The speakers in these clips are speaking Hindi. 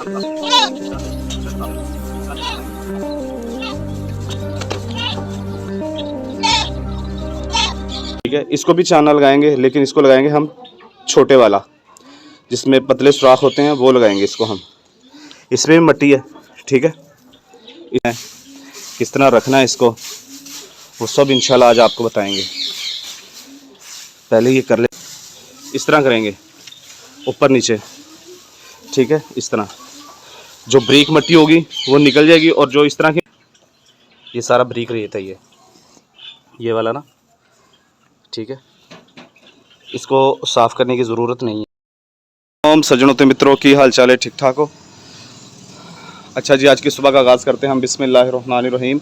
ठीक है, इसको भी चाना लगाएंगे, लेकिन इसको लगाएंगे हम छोटे वाला, जिसमें पतले सुराख होते हैं, वो लगाएंगे इसको हम। इसमें भी मिट्टी है, ठीक है। किस तरह रखना है इसको, वो सब इंशाल्लाह आज आपको बताएंगे। पहले ये कर ले, इस तरह करेंगे, ऊपर नीचे, ठीक है। इस तरह जो ब्रीक मिट्टी होगी वो निकल जाएगी, और जो इस तरह की, ये सारा ब्रीक रेत है, ये वाला ना, ठीक है। इसको साफ़ करने की ज़रूरत नहीं है। हम सज्जनों ते मित्रों की हाल चाल है, ठीक ठाक हो? अच्छा जी, आज की सुबह का आगाज़ करते हैं हम बिस्मिल्लाहिर्रहमानिर्रहीम।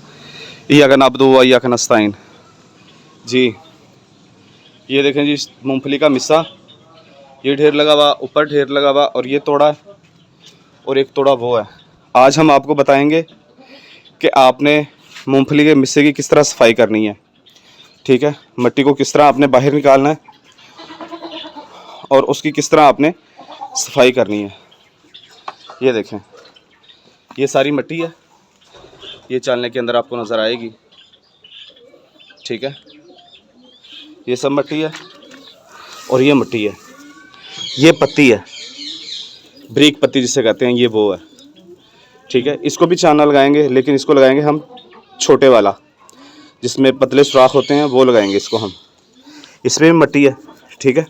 इय्याका नअब्दु व इय्याका नस्तईन। जी ये देखें जी, मूंगफली का मिस्सा, ये ढेर लगा हुआ, ऊपर ढेर लगा हुआ, और ये तोड़ा है, और एक तोड़ा वो है। आज हम आपको बताएंगे कि आपने मूंगफली के मिस्से की किस तरह सफाई करनी है, ठीक है। मिट्टी को किस तरह आपने बाहर निकालना है, और उसकी किस तरह आपने सफाई करनी है। ये देखें, ये सारी मिट्टी है, ये चालने के अंदर आपको नज़र आएगी, ठीक है। ये सब मिट्टी है, और ये मिट्टी है, ये पत्ती है, ब्रीक पत्ती जिसे कहते हैं, ये वो है, ठीक है। इसको भी चाना लगाएंगे, लेकिन इसको लगाएंगे हम छोटे वाला, जिसमें पतले सुराख होते हैं, वो लगाएंगे इसको हम। इसमें भी मिट्टी है, ठीक है,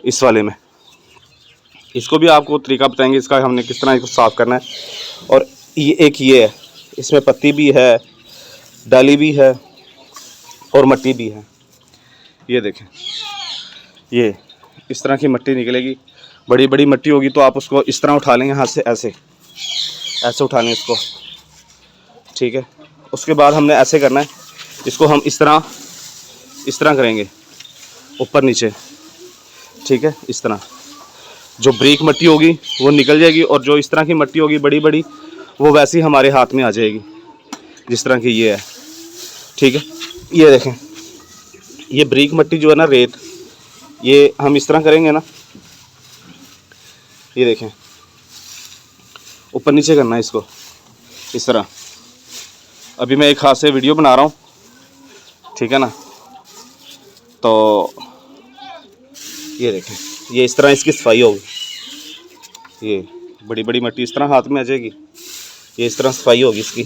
इस वाले में। इसको भी आपको तरीका बताएंगे इसका, हमने किस तरह इसको साफ़ करना है। और ये है, इसमें पत्ती भी है, डाली भी है, और मिट्टी भी है। ये देखें, ये इस तरह की मिट्टी निकलेगी। बड़ी बड़ी मिट्टी होगी तो आप उसको इस तरह उठा लेंगे, हाथ से ऐसे ऐसे उठा लें इसको, ठीक है। उसके बाद हमने ऐसे करना है, इसको हम इस तरह करेंगे, ऊपर नीचे, ठीक है। इस तरह जो ब्रीक मिट्टी होगी वो निकल जाएगी, और जो इस तरह की मिट्टी होगी बड़ी बड़ी, वो वैसे ही हमारे हाथ में आ जाएगी, जिस तरह की ये है, ठीक है। ये देखें, ये ब्रीक मिट्टी जो है ना, रेत, ये हम इस तरह करेंगे ना, ये देखें, ऊपर नीचे करना है इसको, इस तरह। अभी मैं एक हाथ से वीडियो बना रहा हूँ, ठीक है ना। तो ये देखें, ये इस तरह इसकी सफाई होगी। ये बड़ी बड़ी मिट्टी इस तरह हाथ में आ जाएगी, ये इस तरह सफाई होगी इसकी,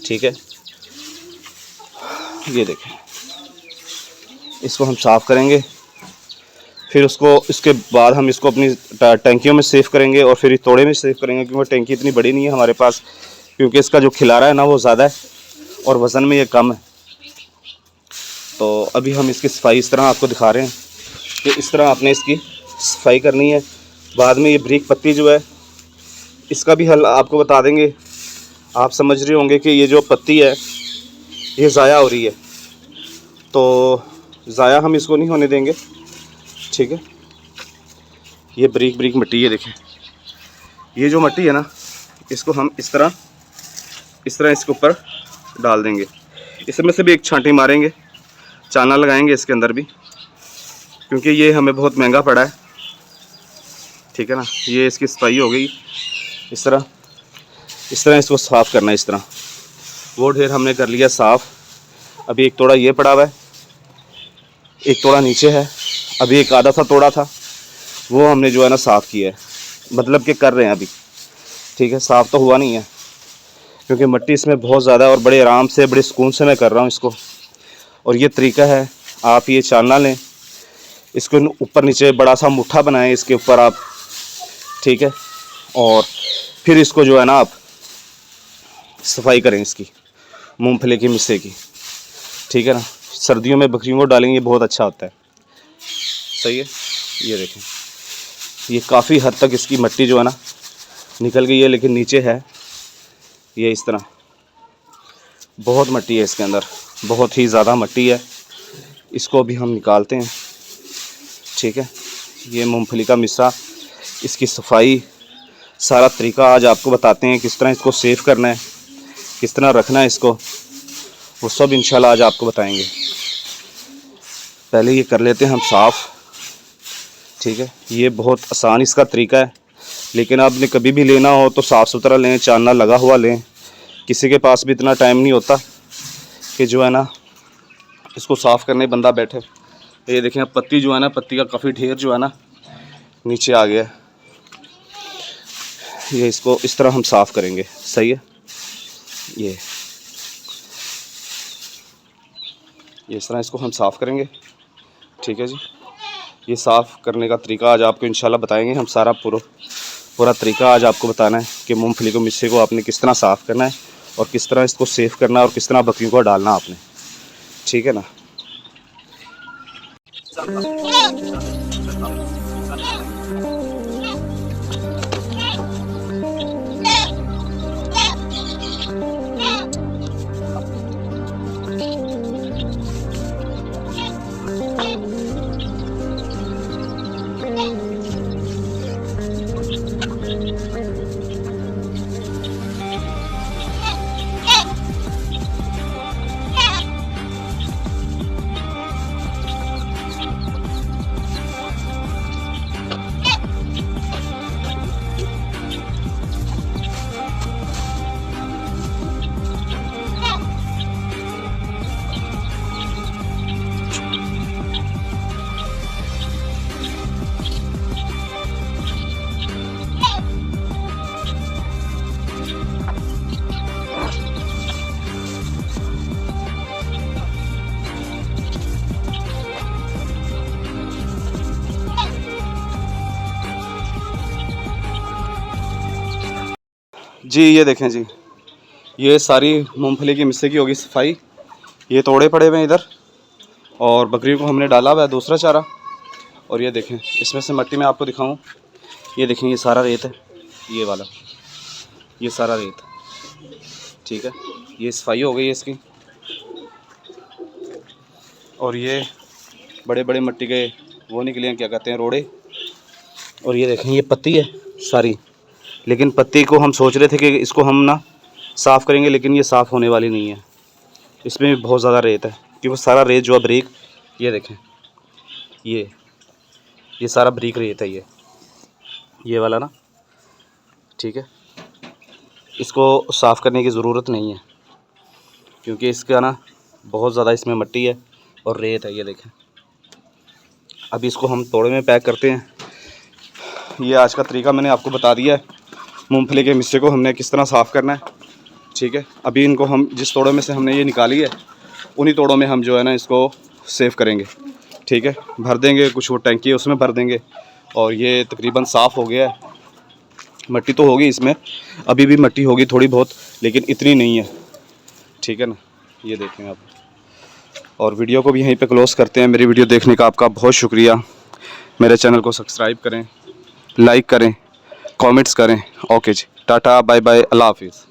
ठीक है। ये देखें, इसको हम साफ़ करेंगे, फिर इसके बाद हम इसको अपनी टंकियों में सेव करेंगे, और फिर इस तोड़े में सेव करेंगे, क्योंकि टंकी इतनी बड़ी नहीं है हमारे पास, क्योंकि इसका जो खिलारा है ना वो ज़्यादा है, और वज़न में ये कम है। तो अभी हम इसकी सफाई इस तरह आपको दिखा रहे हैं कि इस तरह आपने इसकी सफाई करनी है। बाद में ये ब्रीक पत्ती जो है, इसका भी हल आपको बता देंगे। आप समझ रहे होंगे कि ये जो पत्ती है ये ज़ाया हो रही है, तो ज़ाया हम इसको नहीं होने देंगे, ठीक है। ये ब्रीक ब्रीक मिट्टी, ये देखें, ये जो मिट्टी है ना, इसको हम इस तरह इसके ऊपर डाल देंगे। इसमें से भी एक छांटी मारेंगे, चाना लगाएंगे इसके अंदर भी, क्योंकि ये हमें बहुत महंगा पड़ा है, ठीक है ना। ये इसकी सफाई हो गई। इस तरह इसको साफ़ करना है। इस तरह वो ढेर हमने कर लिया साफ़। अभी एक तोड़ा ये पड़ा हुआ है, एक तोड़ा नीचे है, अभी एक आधा सा तोड़ा था, वो हमने जो है ना साफ़ किया है, मतलब कि कर रहे हैं अभी, ठीक है। साफ़ तो हुआ नहीं है, क्योंकि मिट्टी इसमें बहुत ज़्यादा है, और बड़े आराम से बड़े सुकून से मैं कर रहा हूँ इसको। और ये तरीका है, आप ये चालना लें, इसको ऊपर नीचे बड़ा सा मुट्ठा बनाएं इसके ऊपर आप, ठीक है। और फिर इसको जो है ना आप सफाई करें इसकी, मूंगफली की मिस्से की, ठीक है ना। सर्दियों में बकरियों को डालेंगे, बहुत अच्छा होता है, सही है। ये देखें, ये काफ़ी हद तक इसकी मिट्टी जो है ना निकल गई है, लेकिन नीचे है ये इस तरह, बहुत मिट्टी है इसके अंदर, बहुत ही ज़्यादा मिट्टी है। इसको भी हम निकालते हैं, ठीक है। ये मूंगफली का मिस्सा, इसकी सफाई, सारा तरीका आज आपको बताते हैं, किस तरह इसको सेव करना है, किस तरह रखना है इसको, वो सब इंशाल्लाह आज आपको बताएंगे। पहले ये कर लेते हैं हम साफ़, ठीक है। ये बहुत आसान इसका तरीका है, लेकिन आपने कभी भी लेना हो तो साफ़ सुथरा लें, चानना लगा हुआ लें। किसी के पास भी इतना टाइम नहीं होता कि जो है ना इसको साफ़ करने बंदा बैठे। ये देखें अब पत्ती जो है ना, पत्ती का काफ़ी ढेर जो है ना नीचे आ गया। ये इसको इस तरह हम साफ़ करेंगे, सही है। ये इस तरह इसको हम साफ़ करेंगे, ठीक है जी। ये साफ़ करने का तरीका आज आपको इंशाल्लाह बताएंगे हम। सारा पूरा तरीका आज आपको बताना है कि मूंगफली को, मिस्से को आपने किस तरह साफ़ करना है और किस तरह इसको सेव करना है और किस तरह बकरियों को डालना आपने, ठीक है ना। जी ये देखें जी, ये सारी मूंगफली की मिस्से की होगी सफाई। ये तोड़े पड़े हुए हैं इधर और बकरियों को हमने डाला हुआ है दूसरा चारा। और ये देखें इसमें से मट्टी में आपको दिखाऊं, ये देखें ये सारा रेत है, ये वाला ये सारा रेत, ठीक है। ये सफाई हो गई है इसकी। और ये बड़े बड़े मट्टी के वो निकले हैं, क्या कहते हैं, रोड़े। और ये देखें ये पत्ती है सारी, लेकिन पत्ती को हम सोच रहे थे कि इसको हम ना साफ़ करेंगे, लेकिन ये साफ़ होने वाली नहीं है। इसमें भी बहुत ज़्यादा रेत है, क्योंकि वो सारा रेत जो है बारीक, ये देखें ये सारा बारीक रेत है, ये वाला ना, ठीक है। इसको साफ़ करने की ज़रूरत नहीं है, क्योंकि इसका ना बहुत ज़्यादा इसमें मिट्टी है और रेत है, ये देखें। अभी इसको हम तोड़े में पैक करते हैं। ये आज का तरीका मैंने आपको बता दिया है। मूंगफली के मिस्से को हमने किस तरह साफ़ करना है, ठीक है। अभी इनको हम जिस तोड़ों में से हमने ये निकाली है, उन्हीं तोड़ों में हम जो है ना इसको सेव करेंगे, ठीक है। भर देंगे, कुछ वो टैंकी है उसमें भर देंगे। और ये तकरीबन साफ़ हो गया है। मिट्टी तो होगी इसमें, अभी भी मिट्टी होगी थोड़ी बहुत, लेकिन इतनी नहीं है, ठीक है ना। ये देखें आप। और वीडियो को भी यहीं पे क्लोज़ करते हैं। मेरी वीडियो देखने का आपका बहुत शुक्रिया। मेरे चैनल को सब्सक्राइब करें, लाइक करें, कमेंट्स करें। ओके जी, टाटा बाय बाय, अल्लाह हाफिज़।